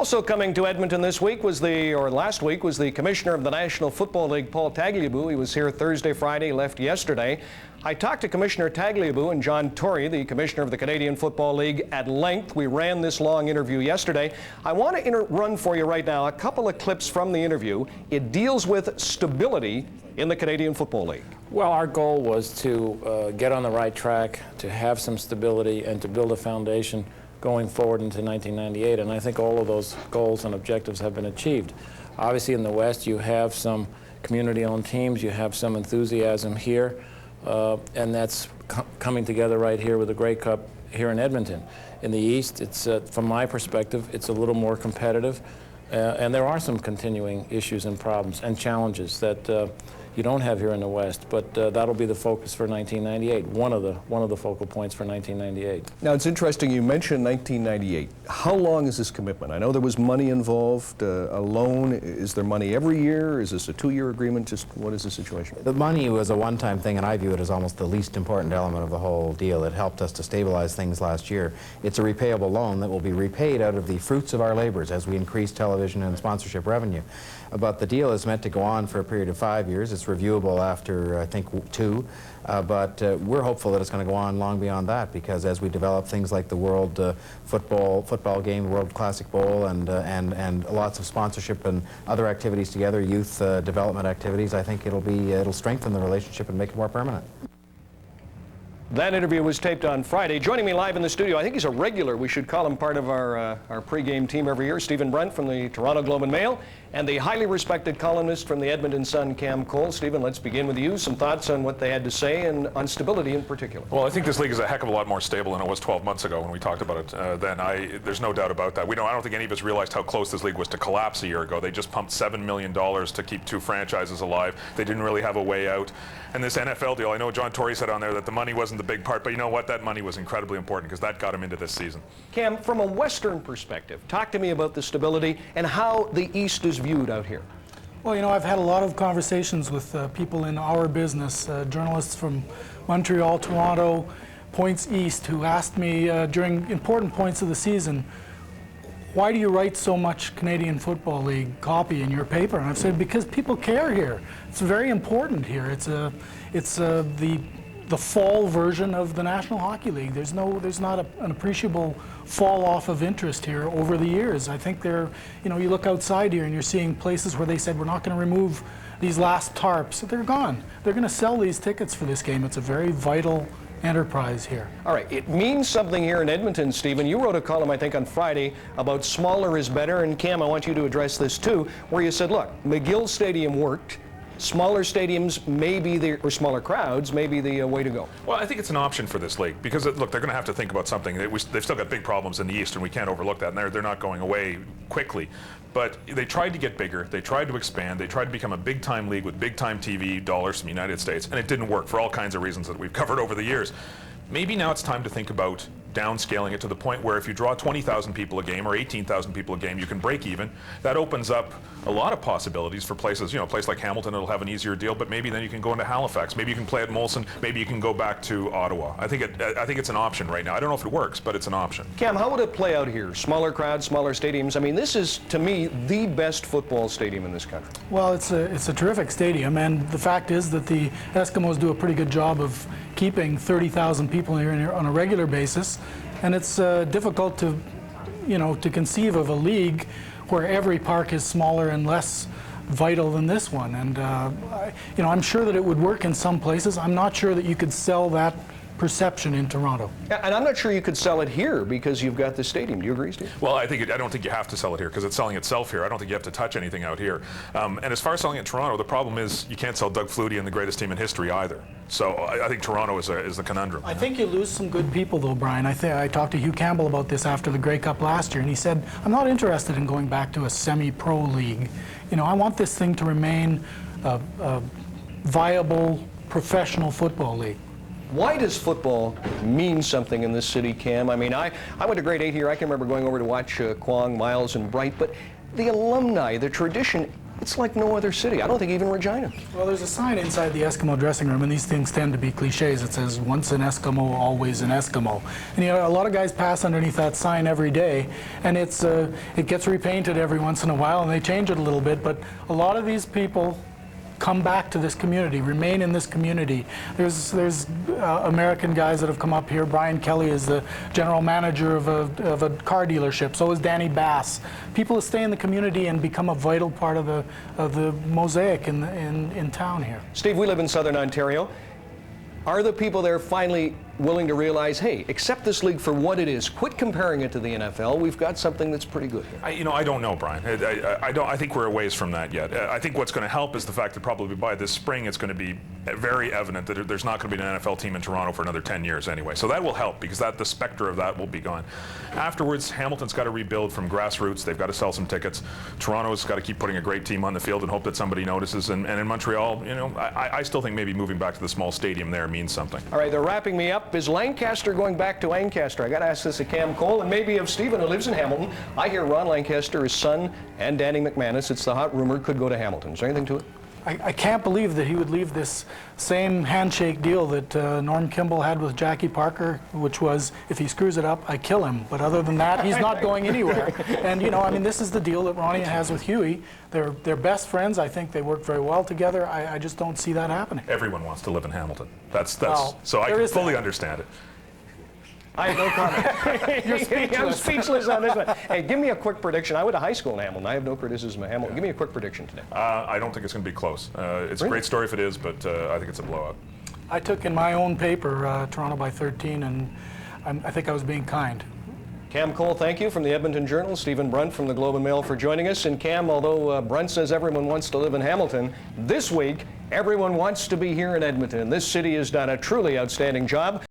Also coming to Edmonton this week was last week was the Commissioner of the National Football League, Paul Tagliabue. He was here Thursday, Friday, left yesterday. I talked to Commissioner Tagliabue and John Tory, the Commissioner of the Canadian Football League, at length. We ran this long interview yesterday. I want to run for you right now a couple of clips from the interview. It deals with stability in the Canadian Football League. Well, our goal was to get on the right track, to have some stability, and to build a foundation going forward into 1998, and I think all of those goals and objectives have been achieved. Obviously in the West you have some community-owned teams, you have some enthusiasm here, and that's coming together right here with the Grey Cup here in Edmonton. In the East, it's from my perspective, it's a little more competitive, and there are some continuing issues and problems and challenges that you don't have here in the West, but that'll be the focus for 1998, one of the focal points for 1998. Now, it's interesting you mentioned 1998. How long is this commitment? I know there was money involved, a loan. Is there money every year? Is this a two-year agreement? Just what is the situation? The money was a one-time thing, and I view it as almost the least important element of the whole deal. It helped us to stabilize things last year. It's a repayable loan that will be repaid out of the fruits of our labors as we increase television and sponsorship revenue. But the deal is meant to go on for a period of 5 years. It's reviewable after, I think, 2. But we're hopeful that it's going to go on long beyond that, because as we develop things like the World football game, World Classic Bowl, and lots of sponsorship and other activities together, youth development activities, I think it'll strengthen the relationship and make it more permanent. That interview was taped on Friday. Joining me live in the studio, I think he's a regular. We should call him part of our pregame team every year, Stephen Brunt from the Toronto Globe and Mail, and the highly respected columnist from the Edmonton Sun, Cam Cole. Stephen, let's begin with you. Some thoughts on what they had to say and on stability in particular. Well, I think this league is a heck of a lot more stable than it was 12 months ago when we talked about it then. There's no doubt about that. I don't think any of us realized how close this league was to collapse a year ago. They just pumped $7 million to keep 2 franchises alive. They didn't really have a way out. And this NFL deal, I know John Tory said on there that the money wasn't the big part, but you know what? That money was incredibly important because that got him into this season. Cam, from a Western perspective, talk to me about the stability and how the East is viewed out here. Well, you know, I've had a lot of conversations with people in our business, journalists from Montreal, Toronto, points east, who asked me during important points of the season, why do you write so much Canadian Football League copy in your paper? And I've said, because people care here. It's very important here. It's the fall version of the National Hockey League. There's not an appreciable fall off of interest here over the years. I think you look outside here and you're seeing places where they said we're not going to remove these last tarps. They're gone. They're going to sell these tickets for this game. It's a very vital enterprise here. All right, it means something here in Edmonton, Stephen. You wrote a column, I think, on Friday about smaller is better, and Cam, I want you to address this too, where you said, look, McGill Stadium worked. Smaller stadiums may be or smaller crowds may be the way to go. Well, I think it's an option for this league because, look, they're going to have to think about something. They've still got big problems in the East, and we can't overlook that, and they're not going away quickly. But they tried to get bigger, they tried to expand, they tried to become a big-time league with big-time TV dollars from the United States, and it didn't work for all kinds of reasons that we've covered over the years. Maybe now it's time to think about downscaling it to the point where if you draw 20,000 people a game or 18,000 people a game, you can break even. That opens up a lot of possibilities for places. A place like Hamilton, it'll have an easier deal, but maybe then you can go into Halifax. Maybe you can play at Molson. Maybe you can go back to Ottawa. I think it's an option right now. I don't know if it works, but it's an option. Cam, how would it play out here? Smaller crowds, smaller stadiums. I mean, this is, to me, the best football stadium in this country. Well, it's a terrific stadium, and the fact is that the Eskimos do a pretty good job of keeping 30,000 people here on a regular basis, and it's difficult to conceive of a league where every park is smaller and less vital than this one. And I'm sure that it would work in some places. I'm not sure that you could sell that perception in Toronto. And I'm not sure you could sell it here because you've got the stadium. Do you agree, Steve? Well, I don't think you have to sell it here because it's selling itself here. I don't think you have to touch anything out here. And as far as selling it in Toronto, the problem is you can't sell Doug Flutie and the greatest team in history either. So I think Toronto is the conundrum. I think you lose some good people, though, Brian. I talked to Hugh Campbell about this after the Grey Cup last year, and he said, I'm not interested in going back to a semi-pro league. I want this thing to remain a viable professional football league. Why does football mean something in this city, Cam? I mean, I went to grade 8 here. I can remember going over to watch Kwong, Miles, and Bright, but the alumni, the tradition, It's like no other city. I don't think even Regina. Well, there's a sign inside the Eskimo dressing room, and these things tend to be cliches. It says, once an Eskimo, always an Eskimo. And you know, a lot of guys pass underneath that sign every day, and it gets repainted every once in a while, and they change it a little bit, but a lot of these people come back to this community, remain in this community. There's American guys that have come up here. Brian Kelly is the general manager of a car dealership. So is Danny Bass. People who stay in the community and become a vital part of the mosaic in town here. Steve, we live in Southern Ontario. Are the people there finally willing to realize, hey, accept this league for what it is, quit comparing it to the NFL, we've got something that's pretty good here? I don't know, Brian. I think we're a ways from that yet. I think what's going to help is the fact that probably by this spring it's going to be very evident that there's not going to be an NFL team in Toronto for another 10 years anyway. So that will help, because the specter of that will be gone. Afterwards, Hamilton's got to rebuild from grassroots. They've got to sell some tickets. Toronto's got to keep putting a great team on the field and hope that somebody notices. And in Montreal, you know, I still think maybe moving back to the small stadium there means something. All right, they're wrapping me up. Is Lancaster going back to Ancaster? I got to ask this of Cam Cole and maybe of Stephen, who lives in Hamilton. I hear Ron Lancaster, his son, and Danny McManus, it's the hot rumor, could go to Hamilton. Is there anything to it? I can't believe that he would leave this same handshake deal that Norm Kimball had with Jackie Parker, which was, if he screws it up, I kill him. But other than that, he's not going anywhere. And, you know, I mean, this is the deal that Ronnie has with Huey. They're best friends. I think they work very well together. I just don't see that happening. Everyone wants to live in Hamilton. Well, So I can fully understand it. I have no comment. You're speechless. I'm speechless on this one. Hey, give me a quick prediction. I went to high school in Hamilton. I have no criticism of Hamilton. Give me a quick prediction today. I don't think it's going to be close. It's a great story if it is, but I think it's a blowout. I took in my own paper, Toronto by 13, and I think I was being kind. Cam Cole, thank you, from the Edmonton Journal. Stephen Brunt from the Globe and Mail for joining us. And Cam, although Brunt says everyone wants to live in Hamilton, this week everyone wants to be here in Edmonton. This city has done a truly outstanding job.